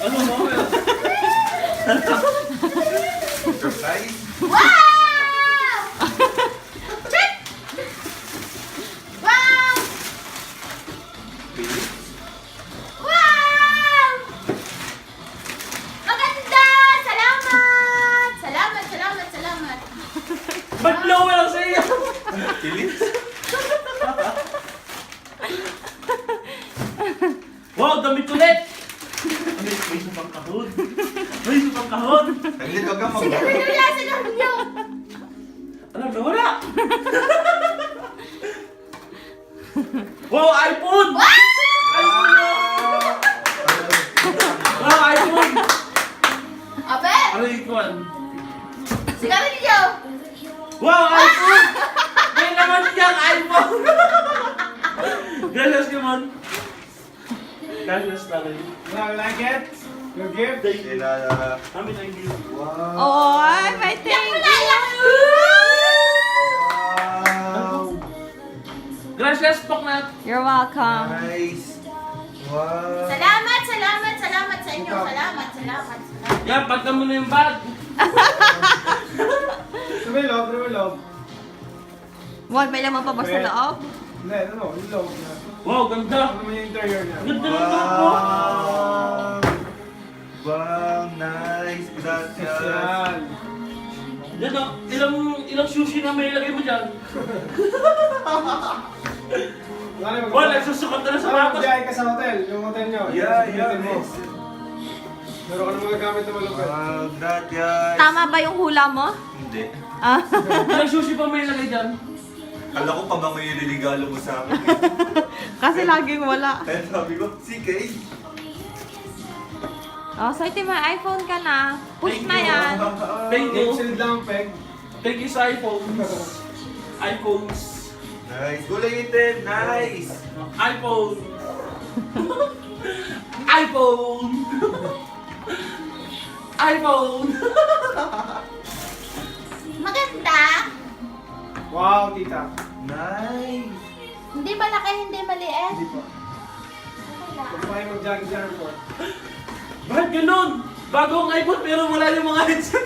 Ano mo? Surprise? Wow! Check! Wow! Philips? Wow! Maganda! Salamat! Salamat, salamat, salamat. Ba't blower ang sa iyo? Philips? Wow, damit ulit! May supang kahon. May supang kahon. Hindi ka mag- Sigarilyo yan, sigarilyo! Ano, nawala? Wow, iPhone! Wow! iPhone yun! Wow, iPhone! Abe! Ano yung kwan? Sigarilyo! Wow, iPhone! May naman siyang iPhone! Gracias, Kimon. Gracias, Tari. Now, like it? Your gift? Thank you. Sila. Kami, thank you. Wow. Oy, may Yak thank mo na, you. yak mo! Wow. Gracias, Poknat. You're welcome. Nice. Wow. Salamat, salamat, salamat sa inyo. Salamat, salamat, salamat. Yan, pagka mo na yung bag. Lumilog. What, may laman pa ba sa loob? Hindi, ano, yung loob na. Wow, ganda. Ano naman yung interior niya? Ganda ng grupo. Wow. Wow, nice. Gracias. Special. Yan o, ilang sushi na may ilagay mo dyan. Wow, nagsusukat ka na sa Ano, sapatos. biyahe ka sa hotel? Yung hotel nyo? Yeah, Yung yeah, hotel mo. nice. Meron ka na mga gamit na malupit. Wow, gracias. Tama ba yung hula mo? Hindi. Ah. Ilang sushi pa may ilagay dyan. Kala ko pa mga yung niligalo mo sa akin. Kasi laging wala. Kaya sabi ko, CK. Oh, so ito may iPhone ka na. Push Thank na you. yan. Thank you. Silid lang ang peg. Thank you sa iPhones. iPhones. Nice. Gulay itin. Nice. iPhone. iPhone. iPhone. Maganda. Wow, tita. Nice. Hindi malaki, hindi maliit. Hindi pa. Huwag pa kayo mag-jogging sa airport. Bakit ganun? Bagong iPhone pero wala yung mga headset.